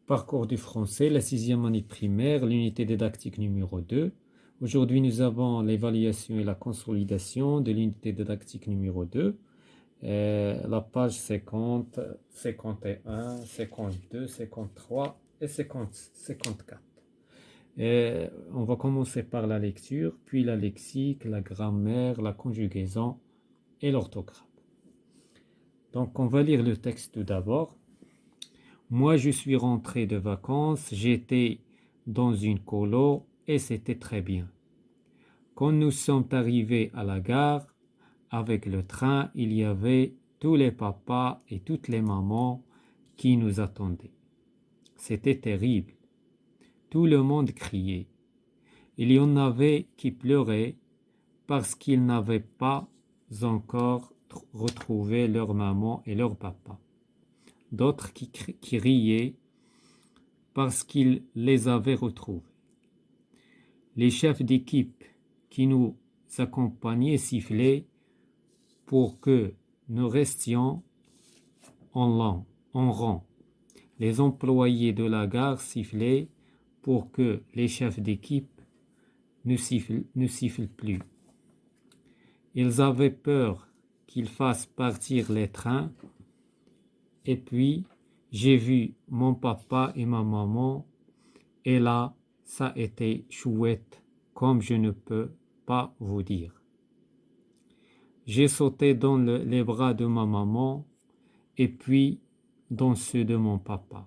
Parcours du français, la sixième année primaire, l'unité didactique numéro 2. Aujourd'hui, nous avons l'évaluation et la consolidation de l'unité didactique numéro 2. La page 50, 51, 52, 53 et 54. On va commencer par la lecture, puis la lexique, la grammaire, la conjugaison et l'orthographe. Donc, on va lire le texte tout d'abord. Moi, je suis rentré de vacances, j'étais dans une colo et c'était très bien. Quand nous sommes arrivés à la gare, avec le train, il y avait tous les papas et toutes les mamans qui nous attendaient. C'était terrible. Tout le monde criait. Il y en avait qui pleuraient parce qu'ils n'avaient pas encore retrouvé leur maman et leur papa. D'autres qui riaient parce qu'ils les avaient retrouvés. Les chefs d'équipe qui nous accompagnaient sifflaient pour que nous restions en rang. Les employés de la gare sifflaient pour que les chefs d'équipe ne sifflent plus. Ils avaient peur qu'ils fassent partir les trains. Et puis, j'ai vu mon papa et ma maman, et là, ça a été chouette, comme je ne peux pas vous dire. J'ai sauté dans les bras de ma maman, et puis dans ceux de mon papa.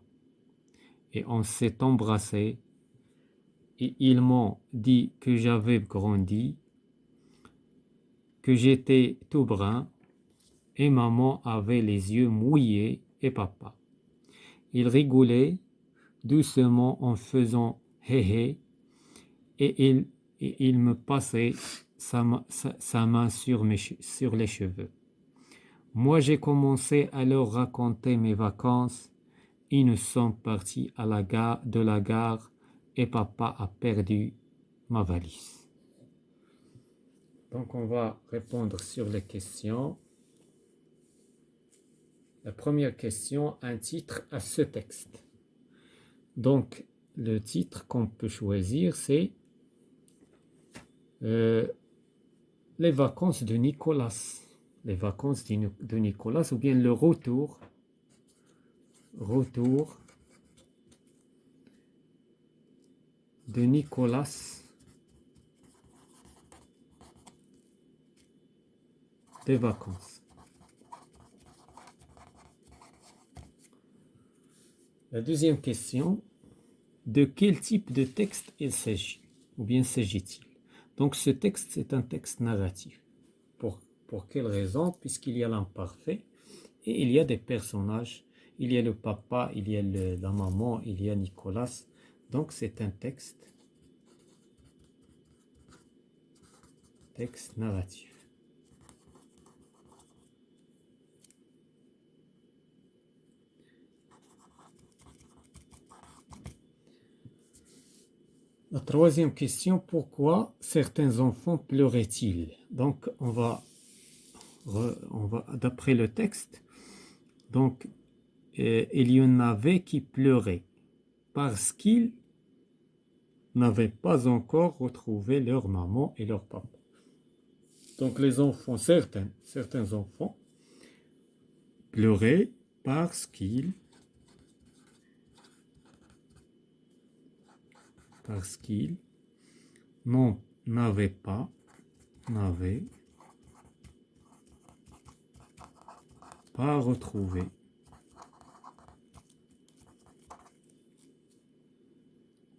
Et on s'est embrassés, et ils m'ont dit que j'avais grandi, que j'étais tout brun, et maman avait les yeux mouillés, et papa. Ils rigolaient doucement en faisant hé hé, et il me passait sa main sur les cheveux. Moi, j'ai commencé à leur raconter mes vacances. Et nous sommes partis de la gare et papa a perdu ma valise. Donc, on va répondre sur les questions. La première question, un titre à ce texte. Donc, le titre qu'on peut choisir, c'est les vacances de Nicolas. Les vacances de Nicolas, ou bien le retour de Nicolas des vacances. La deuxième question, de quel type de texte il s'agit, ou bien s'agit-il? Donc ce texte, c'est un texte narratif. Pour quelle raison? Puisqu'il y a l'imparfait et il y a des personnages. Il y a le papa, il y a la maman, il y a Nicolas. Donc c'est un texte narratif. La troisième question, pourquoi certains enfants pleuraient-ils? Donc on va d'après le texte, donc il y en avait qui pleuraient parce qu'ils n'avaient pas encore retrouvé leur maman et leur papa. Donc les enfants, certains enfants pleuraient parce qu'ils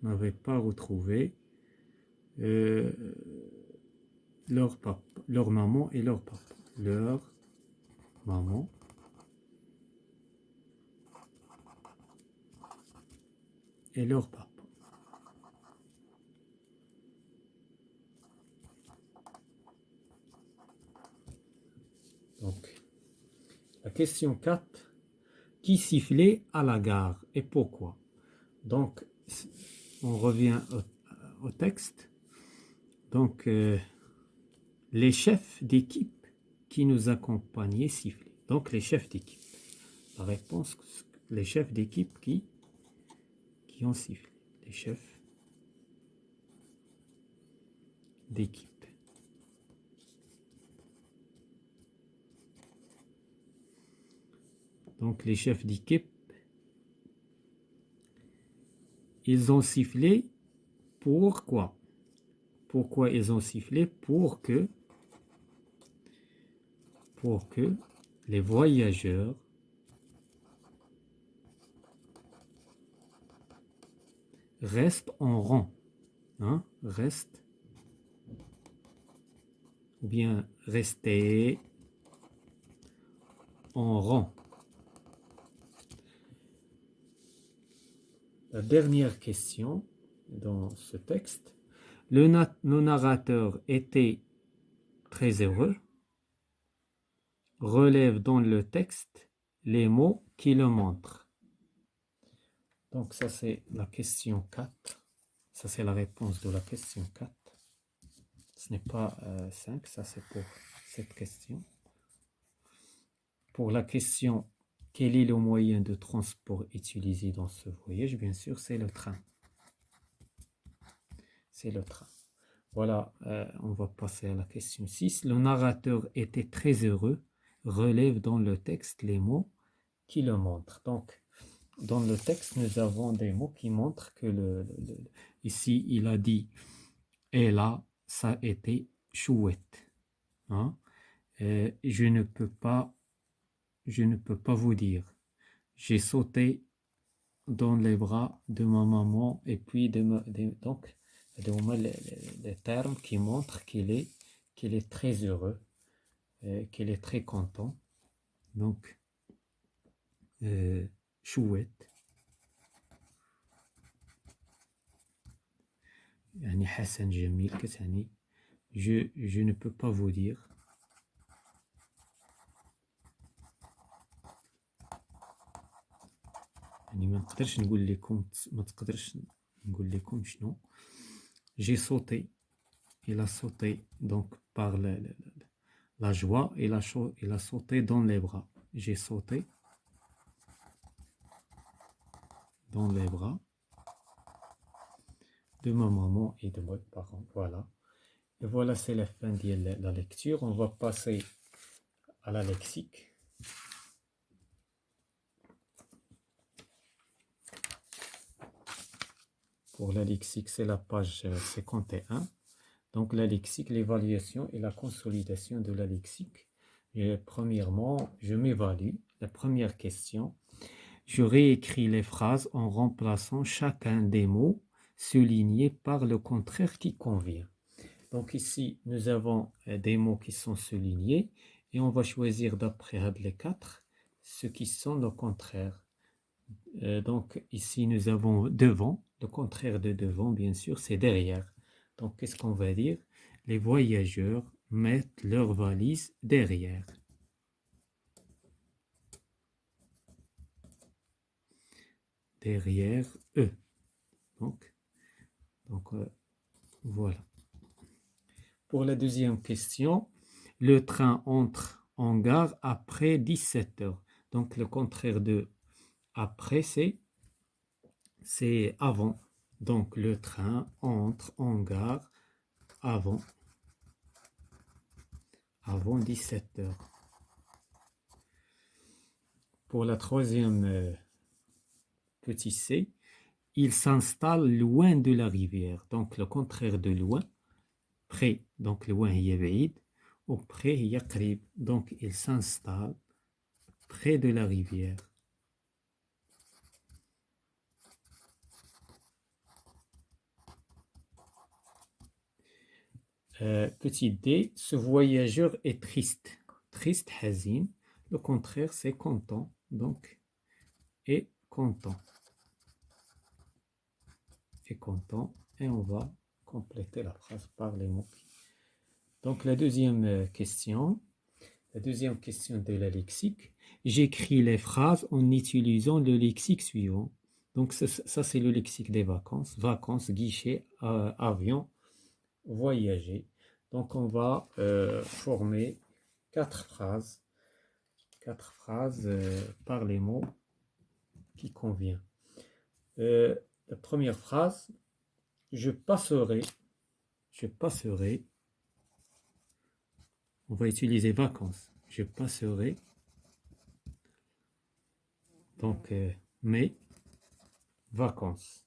n'avaient pas retrouvé leur maman et leur papa. Leur maman et leur papa. Donc, la question 4. Qui sifflait à la gare et pourquoi? Donc, on revient au texte. Donc, les chefs d'équipe qui nous accompagnaient sifflaient. Donc, les chefs d'équipe. La réponse, les chefs d'équipe qui qui ont sifflé, les chefs d'équipe. Donc les chefs d'équipe, ils ont sifflé pourquoi? Pourquoi ils ont sifflé? Pour que les voyageurs restent en rang. Hein? Restent ou bien rester en rang. La dernière question dans ce texte, le narrateur était très heureux, relève dans le texte les mots qui le montrent. Donc ça c'est la question 4. Ça c'est la réponse de la question 4. Ce n'est pas 5, ça c'est pour cette question. Pour la question, quel est le moyen de transport utilisé dans ce voyage? Bien sûr, c'est le train. C'est le train. Voilà, on va passer à la question 6. Le narrateur était très heureux, relève dans le texte les mots qui le montrent. Donc, dans le texte, nous avons des mots qui montrent que ici, il a dit « et là, ça a été chouette hein? ». Je ne peux pas vous dire. J'ai sauté dans les bras de ma maman et puis donc les termes qui montrent qu'il est très heureux, qu'il est très content. Donc, chouette. يعني حسن جميل كتعني je ne peux pas vous dire. يعني ما نقدرش نقول لكم ما تقدرش نقول لكم شنو. J'ai sauté. Il a sauté donc par la joie. Il a sauté dans les bras. J'ai sauté dans les bras de ma maman et de mes parents. Voilà. Et voilà, c'est la fin de la lecture. On va passer à la lexique. Pour la lexique, c'est la page 51. Donc la lexique, l'évaluation et la consolidation de la lexique. Et premièrement, je m'évalue. La première question, je réécris les phrases en remplaçant chacun des mots soulignés par le contraire qui convient. Donc ici, nous avons des mots qui sont soulignés et on va choisir d'après les 4 ceux qui sont le contraire. Donc ici, nous avons devant. Le contraire de devant, bien sûr, c'est derrière. Donc, qu'est-ce qu'on va dire? Les voyageurs mettent leurs valises derrière. Derrière eux. Donc voilà. Pour la deuxième question, le train entre en gare après 17 heures. Donc, le contraire de après, c'est avant. Donc, le train entre en gare avant 17 heures. Pour la troisième petit c, il s'installe loin de la rivière. Donc, le contraire de loin, près. Donc, loin, il y a بعيد. Ou près, il y a قريب. Donc, il s'installe près de la rivière. Petit d, ce voyageur est triste. Triste, hazin. Le contraire, c'est content. Donc, est content. Est content. Et on va compléter la phrase par les mots. Donc, la deuxième question de la lexique. J'écris les phrases en utilisant le lexique suivant. Donc, ça c'est le lexique des vacances. Vacances, guichet, avion, voyager. Donc, on va former 4 phrases. 4 phrases par les mots qui conviennent. la première phrase, je passerai, on va utiliser vacances. Je passerai, donc mes vacances.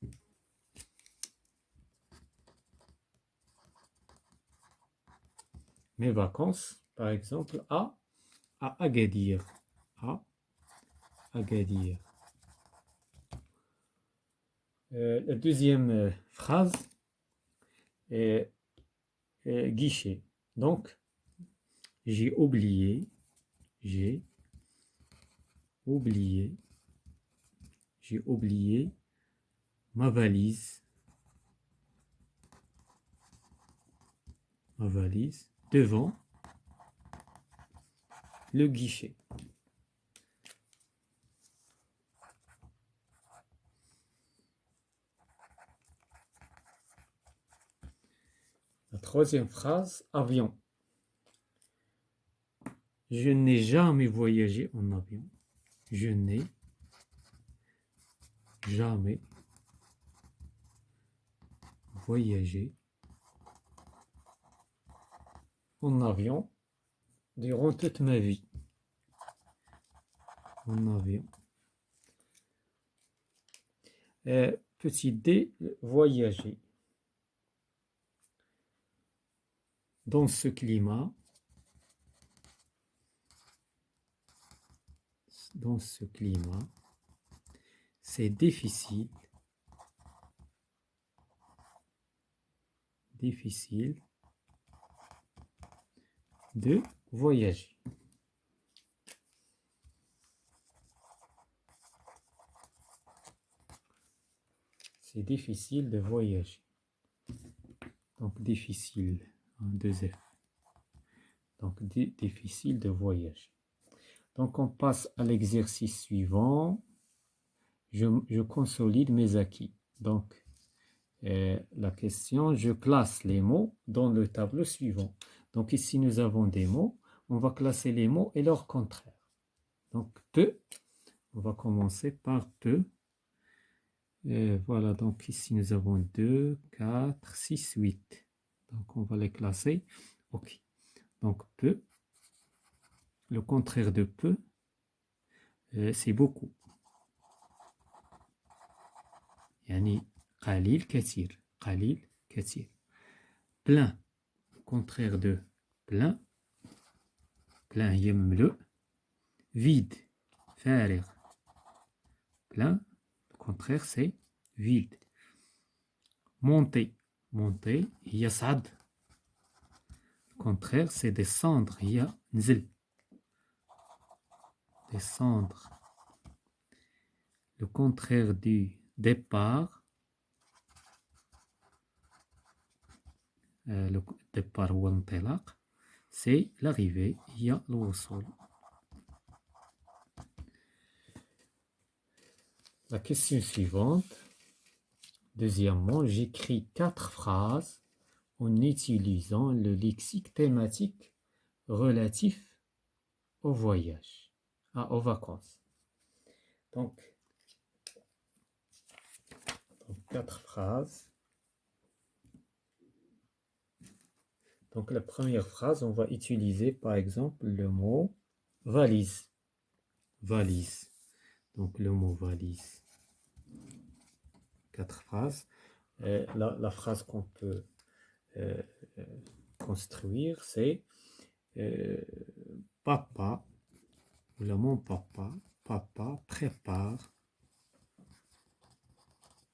Mes vacances, par exemple, à Agadir. À Agadir. La deuxième phrase est guichet. Donc, j'ai oublié ma valise devant le guichet. La troisième phrase, avion. Je n'ai jamais voyagé en avion. Je n'ai jamais voyagé en avion durant toute ma vie. En avion. Petit D, voyager. Dans ce climat, c'est difficile de voyager. C'est difficile de voyager. Donc, difficile, deux F. Donc, difficile de voyager. Donc, on passe à l'exercice suivant. Je consolide mes acquis. Donc, la question, je classe les mots dans le tableau suivant. Donc, ici, nous avons des mots. On va classer les mots et leur contraire. Donc, peu. On va commencer par peu. Et voilà, donc ici, nous avons 2, 4, 6, 8. Donc, on va les classer. OK. Donc, peu. Le contraire de peu, c'est beaucoup. Yani, qalil, kathir. Qalil, kathir. Plein. Le contraire de plein. Plein, yemle. Vide. Farir. Plein. Le contraire, c'est vide. Monter. Monter, yasad. Le contraire, c'est descendre. Ya nzil. Descendre. Le contraire du départ. Le départ ou l'entelaq, c'est l'arrivée. Ya l'wusul. La question suivante. Deuxièmement, j'écris 4 phrases en utilisant le lexique thématique relatif au voyage, aux vacances. Donc 4 phrases. Donc la première phrase, on va utiliser par exemple le mot valise. Valise. Donc le mot valise. 4 phrases. La phrase qu'on peut construire, c'est papa, le mot papa prépare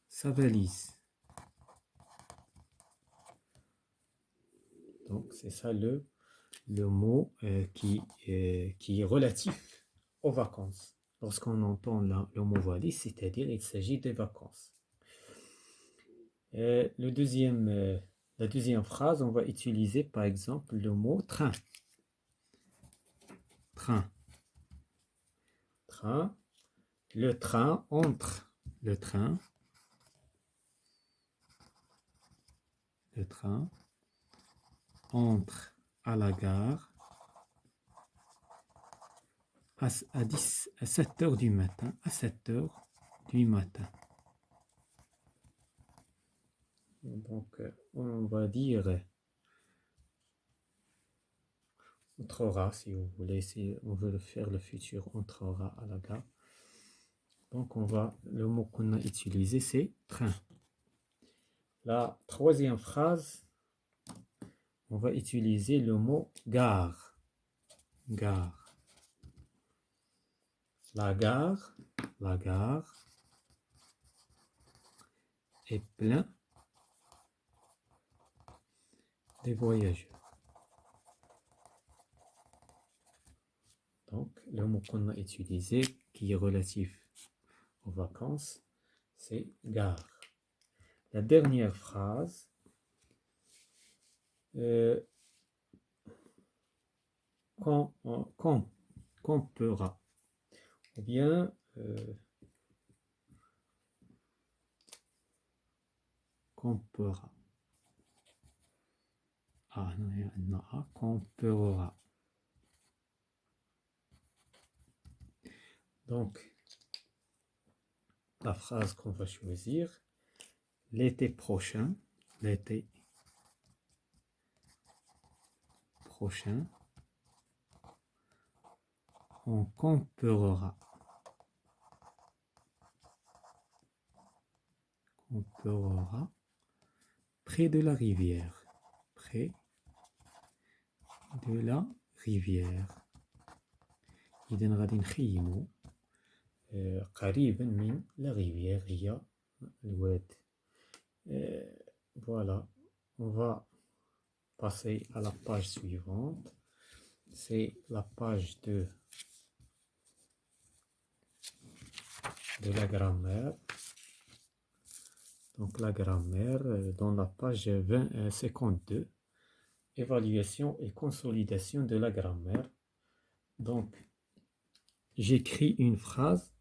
sa valise. Donc c'est ça le mot qui est relatif aux vacances. Lorsqu'on entend le mot valise, c'est-à-dire il s'agit des vacances. La deuxième phrase, on va utiliser par exemple le mot train. Train. Train. Le train entre. Le train entre à la gare à 7 heures du matin. À 7 heures du matin. Donc, on va dire entrera, si vous voulez, si on veut faire le futur, entrera à la gare. Donc, le mot qu'on a utilisé, c'est train. La troisième phrase, on va utiliser le mot gare. Gare. La gare est pleine de voyageurs. Donc, le mot qu'on a utilisé, qui est relatif aux vacances, c'est gare. La dernière phrase, compera, ou bien compera. Ah, non, il y a un A, compera. Donc, la phrase qu'on va choisir, l'été prochain, on campera. Près de la rivière. Près de la rivière. إذن غادي نخيمو قريبا من la rivière هي الواد. Voilà, on va passer à la page suivante. C'est la page de la grammaire. Donc la grammaire dans la page 52, évaluation et consolidation de la grammaire. Donc j'écris une phrase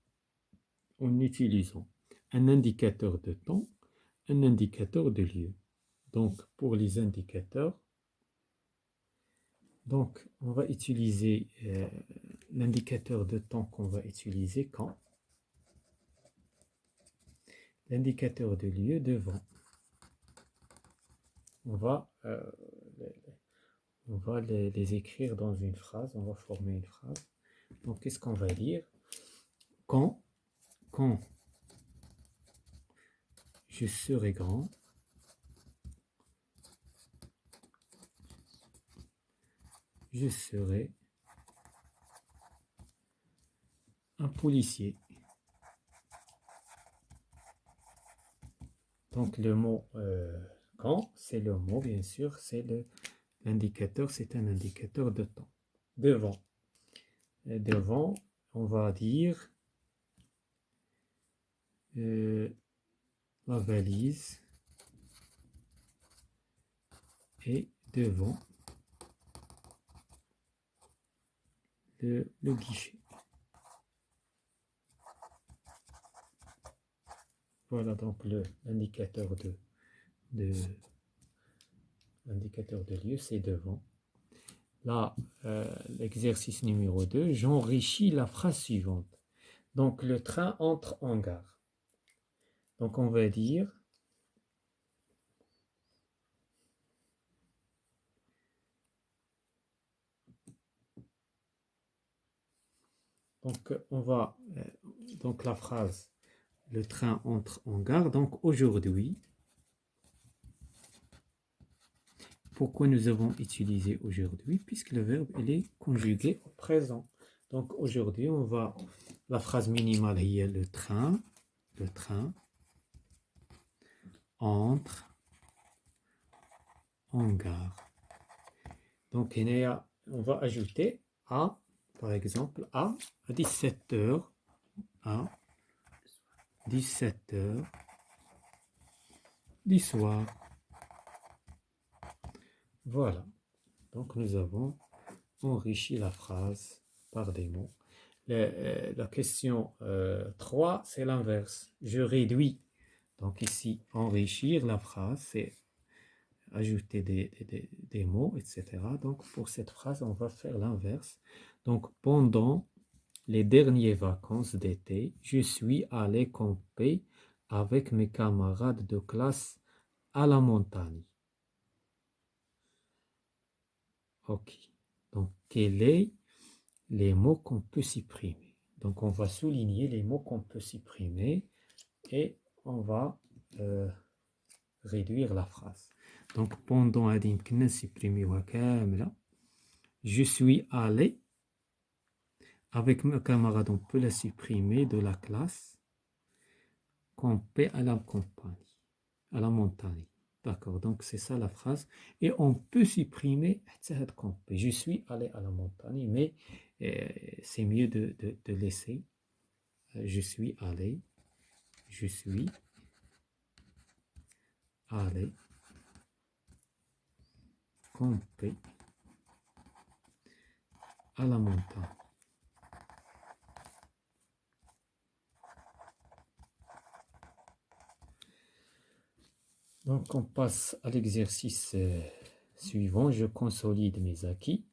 en utilisant un indicateur de temps, un indicateur de lieu. Donc pour les indicateurs, donc on va utiliser l'indicateur de temps qu'on va utiliser quand. L'indicateur de lieu devant. On va les écrire dans une phrase, on va former une phrase. Donc qu'est-ce qu'on va dire? Quand je serai grand, je serai un policier. Donc le mot quand, c'est le mot bien sûr, c'est l'indicateur, c'est un indicateur de temps. Devant. Et devant, on va dire la valise est devant le guichet. Voilà donc l'indicateur l'indicateur de lieu, c'est devant. Là, l'exercice numéro 2, j'enrichis la phrase suivante. Donc, le train entre en gare. Donc, on va dire donc la phrase, le train entre en gare. Donc, aujourd'hui, pourquoi nous avons utilisé aujourd'hui? Puisque le verbe, il est conjugué au présent. Donc, aujourd'hui, la phrase minimale, il y a le train entre en gare. Donc, on va ajouter à, par exemple, à 17h, à 17h du soir. Voilà. Donc, nous avons enrichi la phrase par des mots. La question 3, c'est l'inverse. Je réduis. Donc, ici, enrichir la phrase, c'est ajouter des mots, etc. Donc, pour cette phrase, on va faire l'inverse. Donc, pendant les dernières vacances d'été, je suis allé camper avec mes camarades de classe à la montagne. Ok. Donc, quels sont les mots qu'on peut supprimer? Donc, on va souligner les mots qu'on peut supprimer et on va réduire la phrase. Donc, pendant à supprimer je suis allé avec mes camarades, on peut la supprimer de la classe. Camper à la campagne, à la montagne. D'accord, donc c'est ça la phrase. Et on peut supprimer camper. Je suis allé à la montagne, mais c'est mieux de laisser. Je suis allé camper à la montagne. Donc on passe à l'exercice suivant. Je consolide mes acquis.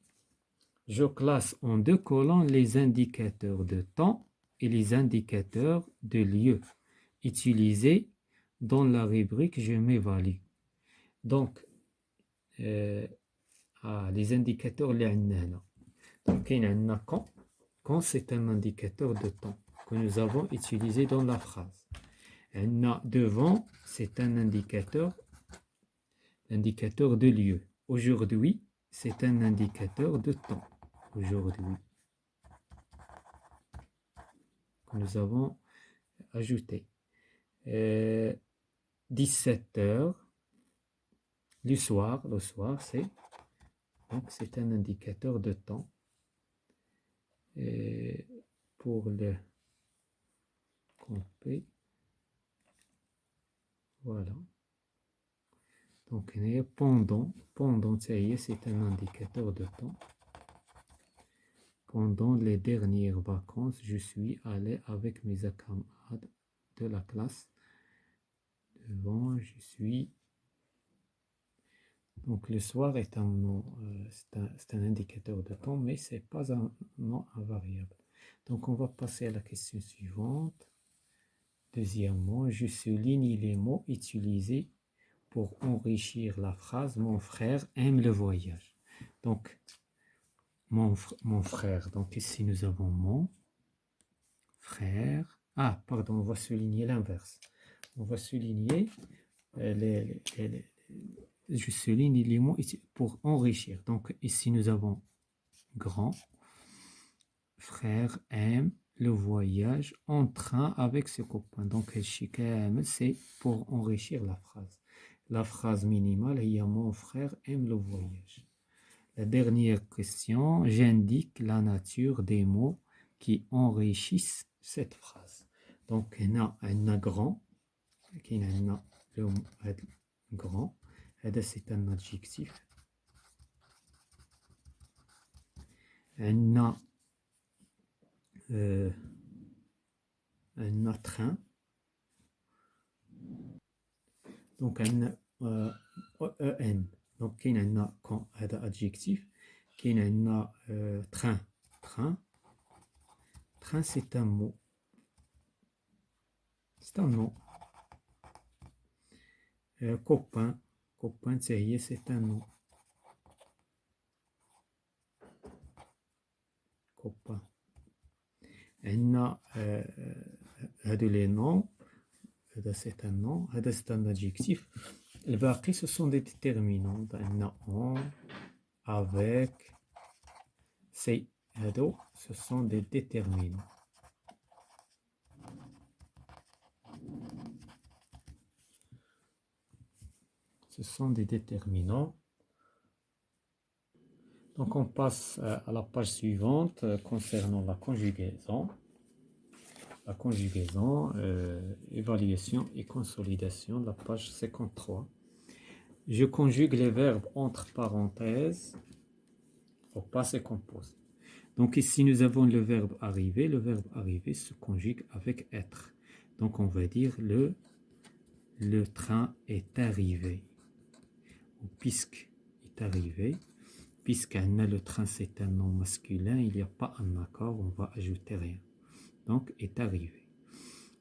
Je classe en 2 colonnes les indicateurs de temps et les indicateurs de lieu utilisés dans la rubrique je m'évalue. Donc les indicateurs donc quand c'est un indicateur de temps que nous avons utilisé dans la phrase. Devant, c'est un indicateur de lieu. Aujourd'hui, c'est un indicateur de temps. Aujourd'hui, que nous avons ajouté. 17 heures. Le soir, c'est un indicateur de temps. Et pour le camper, voilà. Donc pendant, c'est un indicateur de temps. Pendant les dernières vacances, je suis allé avec mes camarades de la classe. Devant, je suis. Donc le soir est un nom, c'est un indicateur de temps, mais ce n'est pas un nom invariable. Donc on va passer à la question suivante. Deuxièmement, je souligne les mots utilisés pour enrichir la phrase. Mon frère aime le voyage. Donc mon frère. Donc ici nous avons mon frère. Ah, pardon, on va souligner l'inverse. On va souligner je souligne les mots ici pour enrichir. Donc ici nous avons grand frère aime le voyage en train avec ses copains. Donc c'est pour enrichir la phrase. La phrase minimale est mon frère aime le voyage. La dernière question, j'indique la nature des mots qui enrichissent cette phrase. Donc on a un grand, le grand. C'est un adjectif. Un train. Donc un en. Donc il y a un adjectif. Il y a un train. Train, c'est un mot. C'est un nom. Copain, c'est un nom. Copain. On a les noms. C'est un nom. C'est un adjectif. Les baqi, ce sont des déterminants. On a en, avec, c'est. Ce sont des déterminants. Ce sont des déterminants. Donc on passe à la page suivante concernant la conjugaison. La conjugaison, évaluation et consolidation, la page 53. Je conjugue les verbes entre parenthèses au passé composé. Donc ici nous avons le verbe arriver. Le verbe arriver se conjugue avec être. Donc on va dire le train est arrivé. Ou puisque est arrivé. Puisqu'le train c'est un nom masculin, il n'y a pas un accord, on va ajouter rien. Donc est arrivé.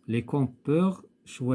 Les compteurs choisissent